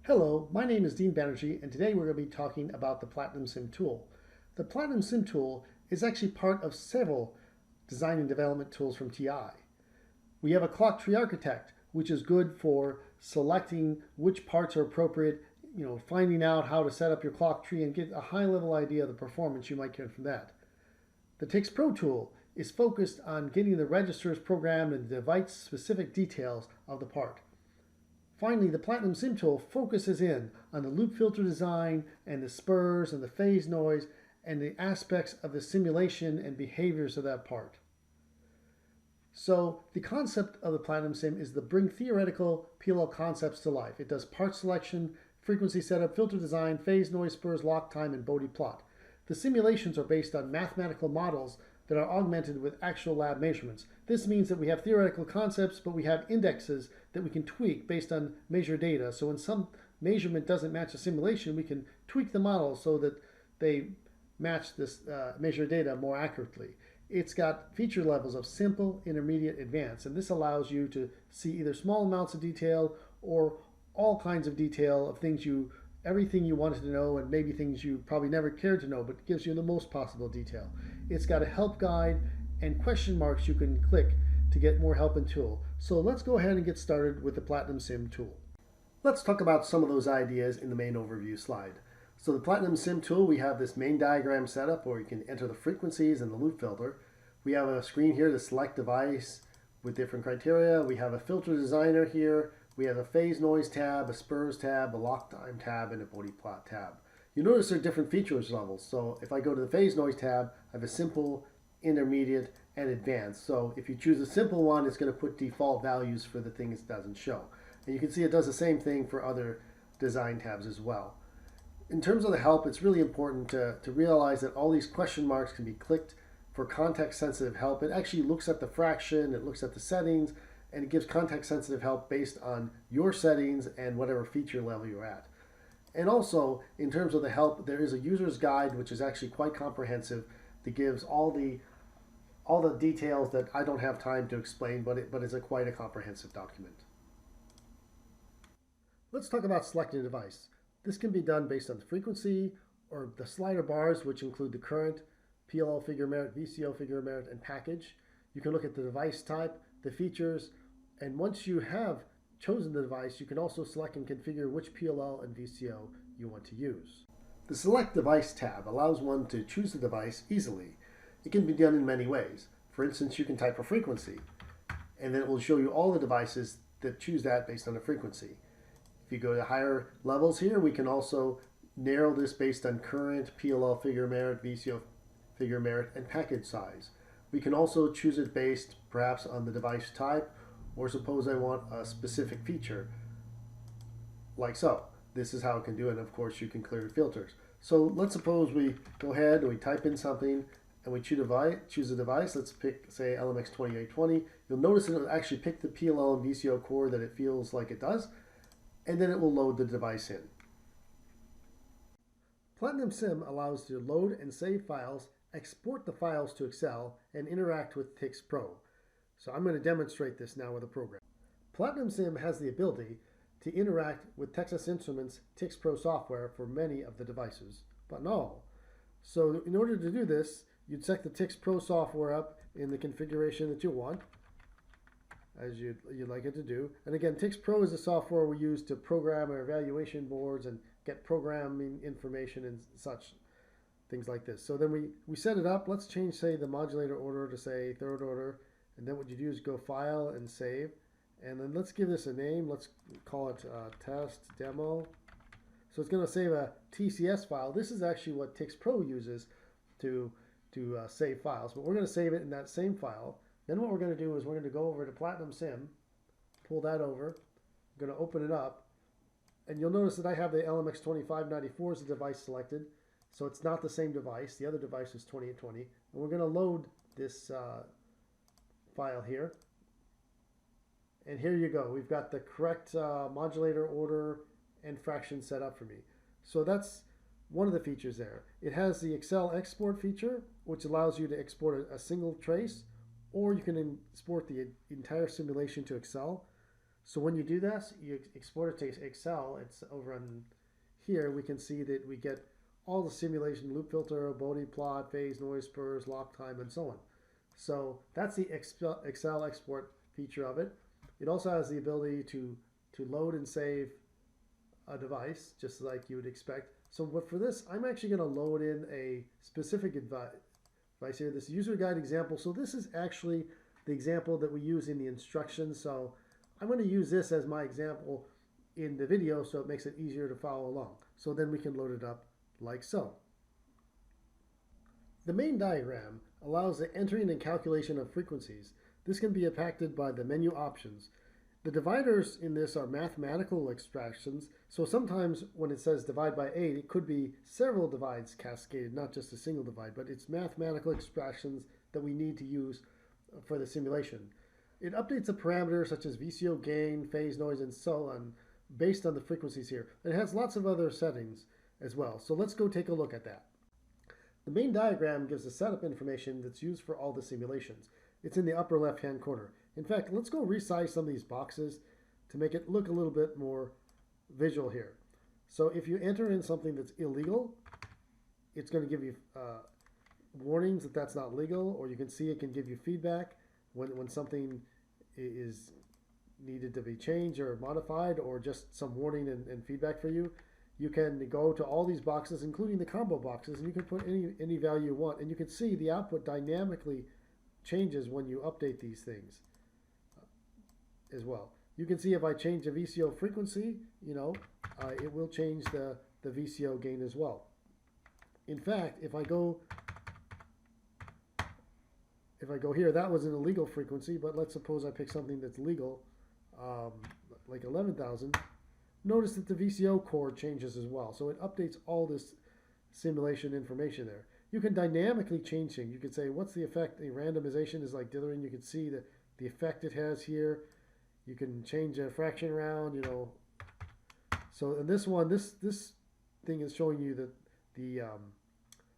Hello, my name is Dean Banerjee, and today we're going to be talking about the Platinum Sim tool. The Platinum Sim tool is actually part of several design and development tools from TI. We have a clock tree architect, which is good for selecting which parts are appropriate, finding out how to set up your clock tree and get a high level idea of the performance you might get from that. The TIX Pro tool is focused on getting the registers programmed and the device specific details of the part. Finally, the Platinum Sim tool focuses in on the loop filter design and the spurs and the phase noise and the aspects of the simulation and behaviors of that part. So the concept of the Platinum Sim is to bring theoretical PLL concepts to life. It does part selection, frequency setup, filter design, phase noise, spurs, lock time, and Bode plot. The simulations are based on mathematical models that are augmented with actual lab measurements. This means that we have theoretical concepts, but we have indexes that we can tweak based on measured data. So when some measurement doesn't match a simulation, we can tweak the model so that they match this measured data more accurately. It's got feature levels of simple, intermediate, advanced, and this allows you to see either small amounts of detail or all kinds of detail of everything you wanted to know, and maybe things you probably never cared to know, but it gives you the most possible detail. It's got a help guide and question marks you can click to get more help and tool. So let's go ahead and get started with the Platinum Sim tool. Let's talk about some of those ideas in the main overview slide. So the Platinum Sim tool, we have this main diagram set up where you can enter the frequencies and the loop filter. We have a screen here to select device with different criteria. We have a filter designer here. We have a phase noise tab, a spurs tab, a lock time tab, and a Bode plot tab. You notice there are different features levels. So if I go to the phase noise tab, I have a simple, intermediate, and advanced. So if you choose a simple one, it's going to put default values for the things it doesn't show. And you can see it does the same thing for other design tabs as well. In terms of the help, it's really important to realize that all these question marks can be clicked for context-sensitive help. It actually looks at the fraction, it looks at the settings, and it gives context-sensitive help based on your settings and whatever feature level you're at. And also, in terms of the help, there is a user's guide, which is actually quite comprehensive, that gives all the details that I don't have time to explain, but it's quite a comprehensive document. Let's talk about selecting a device. This can be done based on the frequency or the slider bars, which include the current, PLL figure merit, VCO figure merit, and package. You can look at the device type, the features, and once you have chosen the device, you can also select and configure which PLL and VCO you want to use. The Select Device tab allows one to choose the device easily. It can be done in many ways. For instance, you can type a frequency, and then it will show you all the devices that choose that based on the frequency. If you go to higher levels here, we can also narrow this based on current, PLL figure merit, VCO figure merit, and package size. We can also choose it based perhaps on the device type, or suppose I want a specific feature, like so. This is how it can do it, and of course you can clear filters. So let's suppose we go ahead and we type in something and we choose a device. Let's pick, say, LMX2820. You'll notice it will actually pick the PLL and VCO core that it feels like it does, and then it will load the device in. Platinum Sim allows you to load and save files, export the files to Excel, and interact with TIX Pro. So I'm going to demonstrate this now with a program. Platinum Sim has the ability to interact with Texas Instruments TIX Pro software for many of the devices, but not all. So in order to do this, you'd set the TIX Pro software up in the configuration that you want, as you'd like it to do. And again, TIX Pro is the software we use to program our evaluation boards and get programming information and such things like this. So then we set it up. Let's change, say, the modulator order to, say, third order. And then what you do is go File and Save. And then let's give this a name. Let's call it Test Demo. So it's going to save a TCS file. This is actually what TIX Pro uses to save files. But we're going to save it in that same file. Then what we're going to do is we're going to go over to Platinum Sim, pull that over. I'm going to open it up. And you'll notice that I have the LMX2594 as the device selected. So it's not the same device. The other device is 2820. And we're going to load this file here. And here you go. We've got the correct modulator order and fraction set up for me. So that's one of the features there. It has the Excel export feature, which allows you to export a single trace, or you can export the entire simulation to Excel. So when you do this, you export it to Excel. It's over on here. We can see that we get all the simulation: loop filter, Bode plot, phase, noise, spurs, lock time, and so on. So that's the Excel export feature of it. It also has the ability to load and save a device, just like you would expect. So for this, I'm actually going to load in a specific device here, this user guide example. So this is actually the example that we use in the instructions. So I'm going to use this as my example in the video so it makes it easier to follow along. So then we can load it up like so. The main diagram allows the entering and calculation of frequencies. This can be impacted by the menu options. The dividers in this are mathematical extractions, so sometimes when it says divide by 8, it could be several divides cascaded, not just a single divide, but it's mathematical extractions that we need to use for the simulation. It updates the parameters such as VCO gain, phase noise, and so on based on the frequencies here. It has lots of other settings as well, so let's go take a look at that. The main diagram gives the setup information that's used for all the simulations. It's in the upper left-hand corner. In fact, let's go resize some of these boxes to make it look a little bit more visual here. So if you enter in something that's illegal, it's going to give you warnings that that's not legal, or you can see it can give you feedback when something is needed to be changed or modified, or just some warning and feedback for you. You can go to all these boxes, including the combo boxes, and you can put any value you want. And you can see the output dynamically changes when you update these things as well. You can see if I change the VCO frequency, it will change the VCO gain as well. In fact, if I go here, that was an illegal frequency, but let's suppose I pick something that's legal, like 11,000. Notice that the VCO chord changes as well. So it updates all this simulation information there. You can dynamically change things. You can say, what's the effect? The randomization is like dithering. You can see the effect it has here. You can change a fraction around, So in this one, this thing is showing you that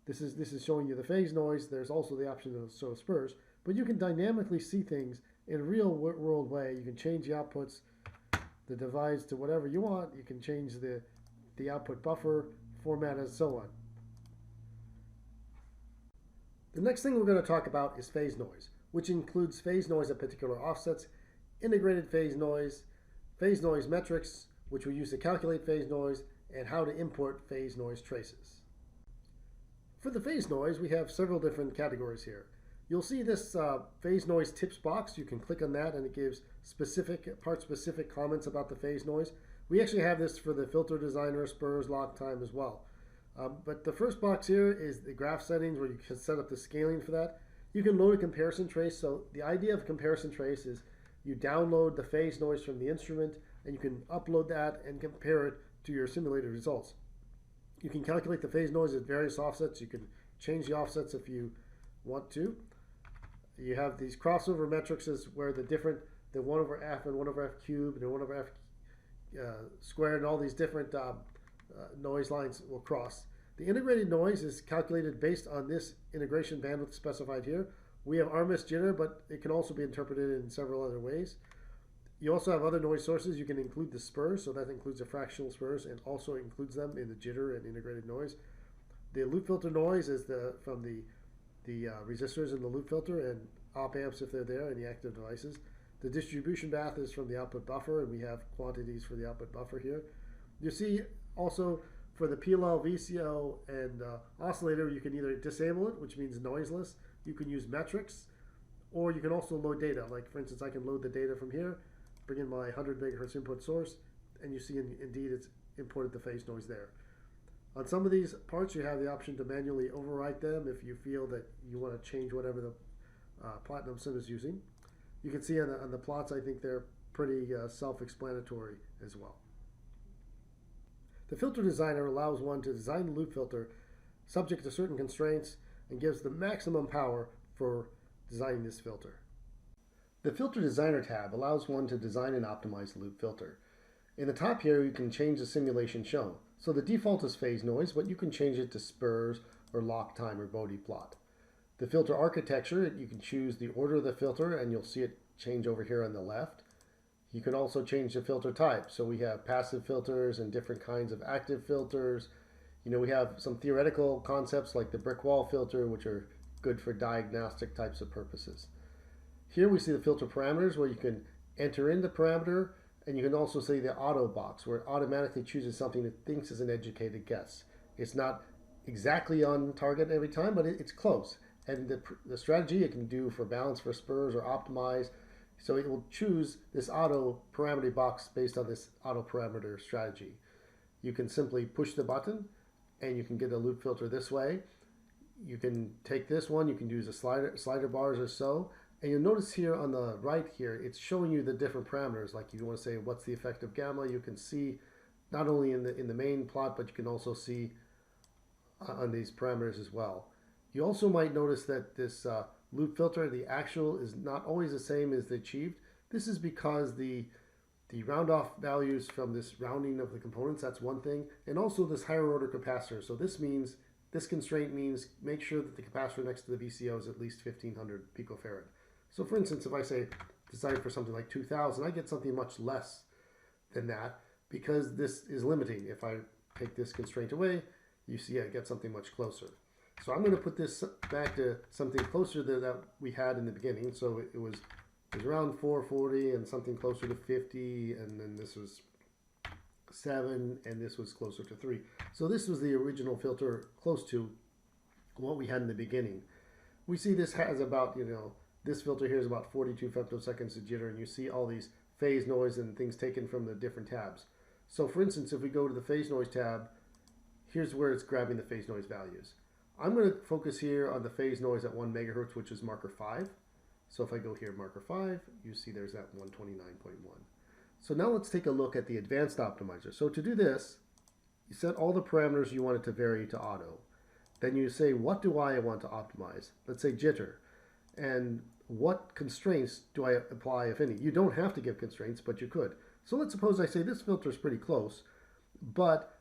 this is showing you the phase noise. There's also the option to show spurs, but you can dynamically see things in a real world way. You can change the outputs, the divides to whatever you want. You can change the output buffer format and so on. The next thing we're going to talk about is phase noise, which includes phase noise at particular offsets, integrated phase noise metrics, which we use to calculate phase noise, and how to import phase noise traces. For the phase noise, we have several different categories here. You'll see this phase noise tips box. You can click on that and it gives part-specific comments about the phase noise. We actually have this for the filter designer, spurs, lock time as well. But the first box here is the graph settings, where you can set up the scaling for that. You can load a comparison trace. So the idea of comparison trace is you download the phase noise from the instrument and you can upload that and compare it to your simulated results. You can calculate the phase noise at various offsets. You can change the offsets if you want to. You have these crossover metrics where the 1 over f and 1 over f cubed and 1 over f squared and all these different noise lines will cross. The integrated noise is calculated based on this integration bandwidth specified here. We have RMS jitter, but it can also be interpreted in several other ways. You also have other noise sources. You can include the spurs, so that includes the fractional spurs and also includes them in the jitter and integrated noise. The loop filter noise is from the resistors in the loop filter and op amps if they're there in the active devices. The distribution path is from the output buffer, and we have quantities for the output buffer here. You see also for the PLL, VCO, and oscillator, you can either disable it, which means noiseless. You can use metrics, or you can also load data. Like for instance, I can load the data from here, bring in my 100 megahertz input source, and you see indeed it's imported the phase noise there. On some of these parts, you have the option to manually overwrite them if you feel that you want to change whatever the Platinum Sim is using. You can see on the plots, I think they're pretty self-explanatory as well. The filter designer allows one to design the loop filter subject to certain constraints and gives the maximum power for designing this filter. The filter designer tab allows one to design and optimize the loop filter. In the top here, you can change the simulation shown. So the default is phase noise, but you can change it to spurs or lock time or Bode plot. The filter architecture, you can choose the order of the filter, and you'll see it change over here on the left. You can also change the filter type. So we have passive filters and different kinds of active filters. We have some theoretical concepts like the brick wall filter, which are good for diagnostic types of purposes. Here we see the filter parameters where you can enter in the parameter, and you can also see the auto box where it automatically chooses something it thinks is an educated guess. It's not exactly on target every time, but it's close. And the strategy it can do for balance for spurs or optimize. So it will choose this auto parameter box based on this auto parameter strategy. You can simply push the button and you can get a loop filter this way. You can take this one, you can use the slider bars or so. And you'll notice here on the right here, it's showing you the different parameters. Like if you want to say what's the effect of gamma, you can see not only in the main plot, but you can also see on these parameters as well. You also might notice that this loop filter, the actual, is not always the same as the achieved. This is because the round off values from this rounding of the components, that's one thing, and also this higher order capacitor. So this constraint means make sure that the capacitor next to the VCO is at least 1500 picofarad. So for instance, if I say design for something like 2000, I get something much less than that because this is limiting. If I take this constraint away, you see I get something much closer. So I'm going to put this back to something closer to that we had in the beginning. So it was around 440 and something closer to 50, and then this was 7, and this was closer to 3. So this was the original filter close to what we had in the beginning. We see this has about, this filter here is about 42 femtoseconds of jitter, and you see all these phase noise and things taken from the different tabs. So for instance, if we go to the phase noise tab, here's where it's grabbing the phase noise values. I'm going to focus here on the phase noise at 1 megahertz, which is marker 5. So if I go here, marker 5, you see there's that 129.1. So now let's take a look at the advanced optimizer. So to do this, you set all the parameters you want it to vary to auto. Then you say, what do I want to optimize? Let's say jitter. And what constraints do I apply, if any? You don't have to give constraints, but you could. So let's suppose I say this filter is pretty close, but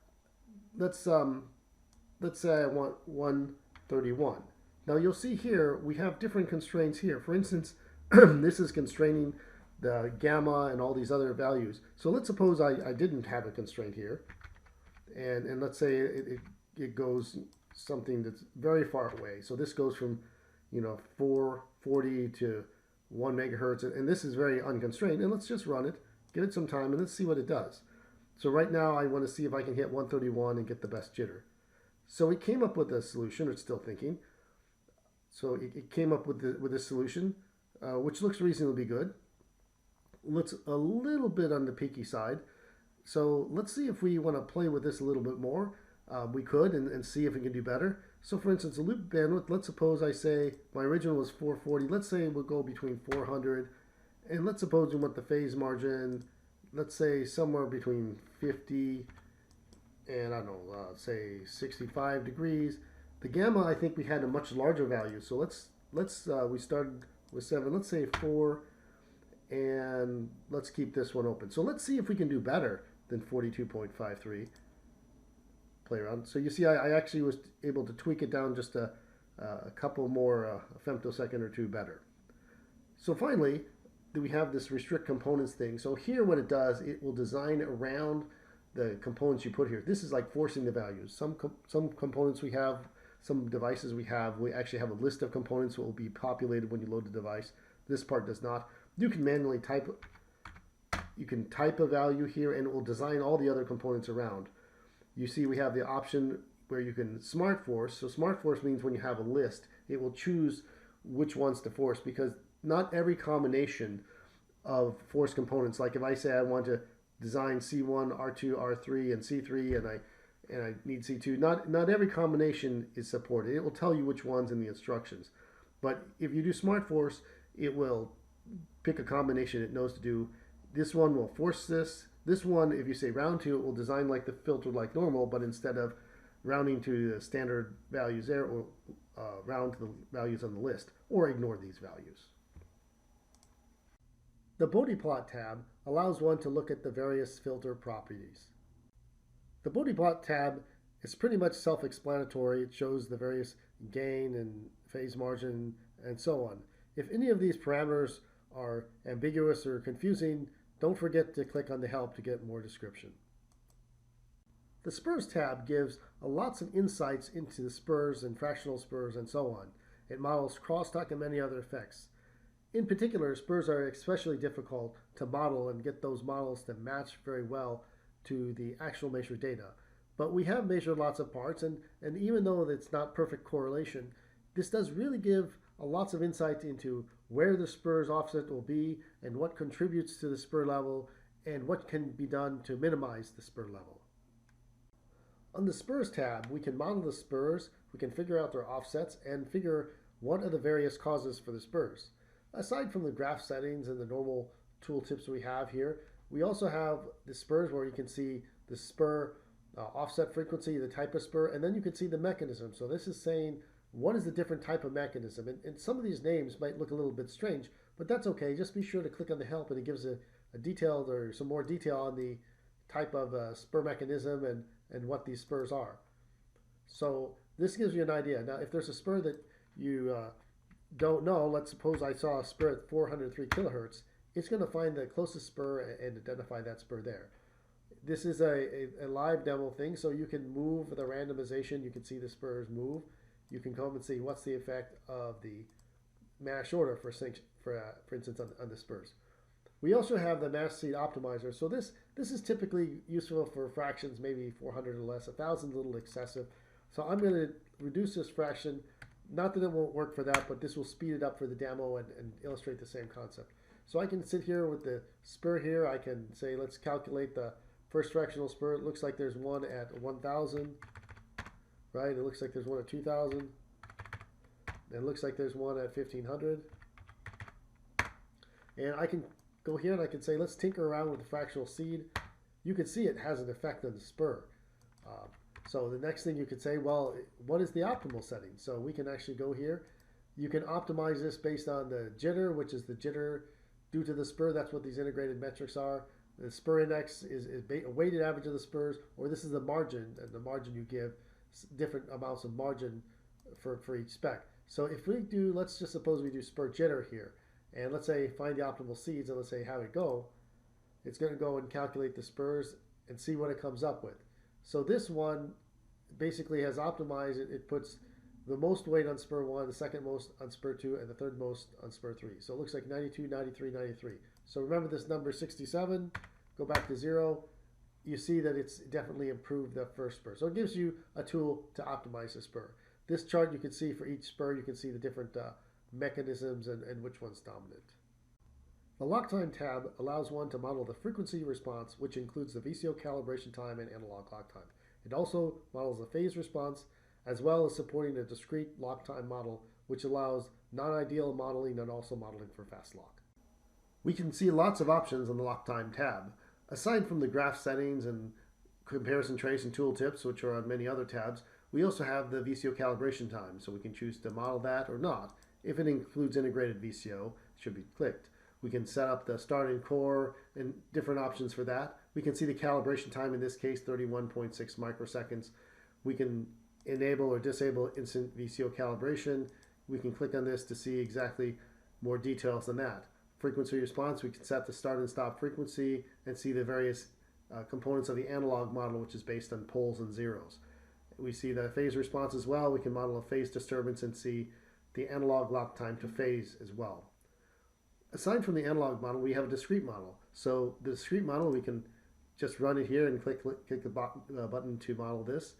let's say I want 131. Now you'll see here we have different constraints here. For instance, this is constraining the gamma and all these other values. So let's suppose I didn't have a constraint here, and let's say it goes something that's very far away. So this goes from 440 to 1 megahertz, and this is very unconstrained. And let's just run it, give it some time, and let's see what it does. So right now I want to see if I can hit 131 and get the best jitter. So it came up with a solution. It's still thinking. So it came up with this solution, which looks reasonably good. Looks a little bit on the peaky side. So let's see if we want to play with this a little bit more. We could and see if we can do better. So for instance, the loop bandwidth, let's suppose I say my original was 440. Let's say we'll go between 400. And let's suppose we want the phase margin, let's say somewhere between 50 and I don't know, say 65 degrees. The gamma, I think we had a much larger value. So we started with 7. Let's say 4, and let's keep this one open. So let's see if we can do better than 42.53. Play around. So you see, I actually was able to tweak it down just a couple more a femtosecond or two better. So finally, we have this restrict components thing. So here, what it does, it will design around the components you put here. This is like forcing the values. Some components we have. Some devices we actually have a list of components that will be populated when you load the device. This part does not. You can manually type a value here and it will design all the other components around. You see we have the option where you can smart force. So smart force means when you have a list, it will choose which ones to force because not every combination of force components, like if I say I want to design C1, R2, R3, and C3, and I need C2. Not every combination is supported. It will tell you which ones in the instructions. But if you do Smart Force, it will pick a combination it knows to do. This one will force this. This one, if you say round to, it will design like the filter like normal, but instead of rounding to the standard values there, it will round to the values on the list, or ignore these values. The Bode plot tab allows one to look at the various filter properties. The Bode plot tab is pretty much self-explanatory. It shows the various gain and phase margin and so on. If any of these parameters are ambiguous or confusing, Don't forget to click on the help to get more description. The spurs tab gives lots of insights into the spurs and fractional spurs and so on. It models crosstalk and many other effects. In particular, spurs are especially difficult to model and get those models to match very well to the actual measured data. But we have measured lots of parts, and even though it's not perfect correlation, this does really give lots of insight into where the spur's offset will be and what contributes to the spur level and what can be done to minimize the spur level. On the spurs tab, we can model the spurs, we can figure out their offsets, and figure what are the various causes for the spurs. Aside from the graph settings and the normal tooltips we have here, we also have the spurs where you can see the spur offset frequency, the type of spur, and then you can see the mechanism. So this is saying what is the different type of mechanism. And some of these names might look a little bit strange, but that's okay. Just be sure to click on the help and it gives a detailed or some more detail on the type of spur mechanism and what these spurs are. So this gives you an idea. Now, if there's a spur that you don't know, let's suppose I saw a spur at 403 kilohertz, it's going to find the closest spur and identify that spur there. This is a live demo thing, so you can move the randomization. You can see the spurs move. You can come and see what's the effect of the mass order, for instance, on the spurs. We also have the mass seed optimizer. So this is typically useful for fractions, maybe 400 or less. 1,000 a little excessive. So I'm going to reduce this fraction. Not that it won't work for that, but this will speed it up for the demo and illustrate the same concept. So I can sit here with the spur here. I can say, let's calculate the first fractional spur. It looks like there's one at 1,000, right? It looks like there's one at 2,000. It looks like there's one at 1,500. And I can go here and I can say, let's tinker around with the fractional seed. You can see it has an effect on the spur. So the next thing you could say, well, what is the optimal setting? So we can actually go here. You can optimize this based on the jitter, which is the jitter due to the spur. That's what these integrated metrics are. The spur index is a weighted average of the spurs, or this is the margin, and the margin you give different amounts of margin for each spec. So if we do, let's just suppose we do spur jitter here, and let's say find the optimal seeds, and let's say have it go. It's going to go and calculate the spurs and see what it comes up with. So this one basically has optimized it. It puts the most weight on spur 1, the second most on spur 2, and the third most on spur 3. So it looks like 92, 93, 93. So remember this number 67, go back to 0. You see that it's definitely improved the first spur. So it gives you a tool to optimize the spur. This chart you can see for each spur, you can see the different mechanisms and which one's dominant. The lock time tab allows one to model the frequency response, which includes the VCO calibration time and analog lock time. It also models the phase response, as well as supporting a discrete lock time model, which allows non-ideal modeling and also modeling for fast lock. We can see lots of options on the lock time tab. Aside from the graph settings and comparison trace and tooltips, which are on many other tabs, we also have the VCO calibration time, so we can choose to model that or not. If it includes integrated VCO, it should be clicked. We can set up the start and core and different options for that. We can see the calibration time, in this case 31.6 microseconds. We can enable or disable instant VCO calibration. We can click on this to see exactly more details than that. Frequency response, we can set the start and stop frequency and see the various components of the analog model, which is based on poles and zeros. We see the phase response as well. We can model a phase disturbance and see the analog lock time to phase as well. Aside from the analog model, we have a discrete model. So the discrete model, we can just run it here and click the button to model this.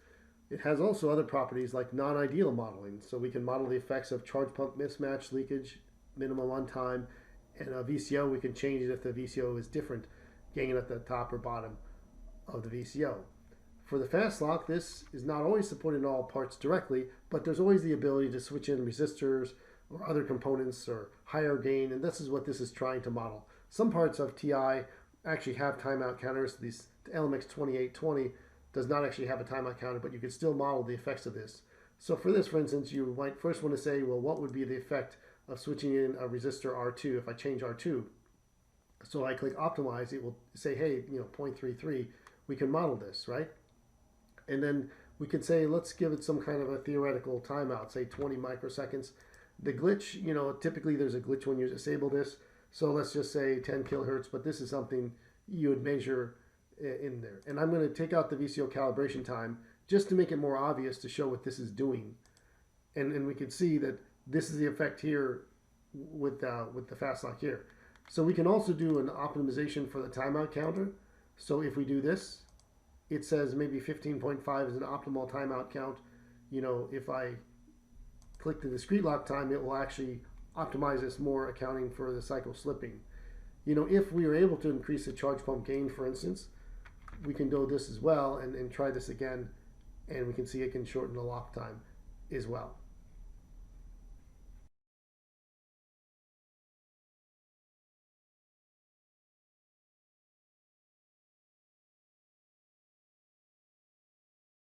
It has also other properties like non-ideal modeling. So we can model the effects of charge pump mismatch, leakage, minimum runtime, and a VCO. We can change it if the VCO is different, gain at the top or bottom of the VCO. For the fast lock, this is not always supported in all parts directly, but there's always the ability to switch in resistors or other components or higher gain, and this is what this is trying to model. Some parts of TI actually have timeout counters. The LMX 2820 does not actually have a timeout counter, but you can still model the effects of this. So for this, for instance, you might first want to say, well, what would be the effect of switching in a resistor R2 if I change R2? So I click optimize, it will say, hey, 0.33, we can model this, right? And then we could say, let's give it some kind of a theoretical timeout, say 20 microseconds. The glitch, typically there's a glitch when you disable this. So let's just say 10 kilohertz, but this is something you would measure in there. And I'm going to take out the VCO calibration time just to make it more obvious to show what this is doing. And we can see that this is the effect here with the fast lock here. So we can also do an optimization for the timeout counter. So if we do this, it says maybe 15.5 is an optimal timeout count. You know, if I click the discrete lock time, it will actually optimize this more, accounting for the cycle slipping. You know, if we are able to increase the charge pump gain, for instance, we can do this as well and try this again, and we can see it can shorten the lock time as well.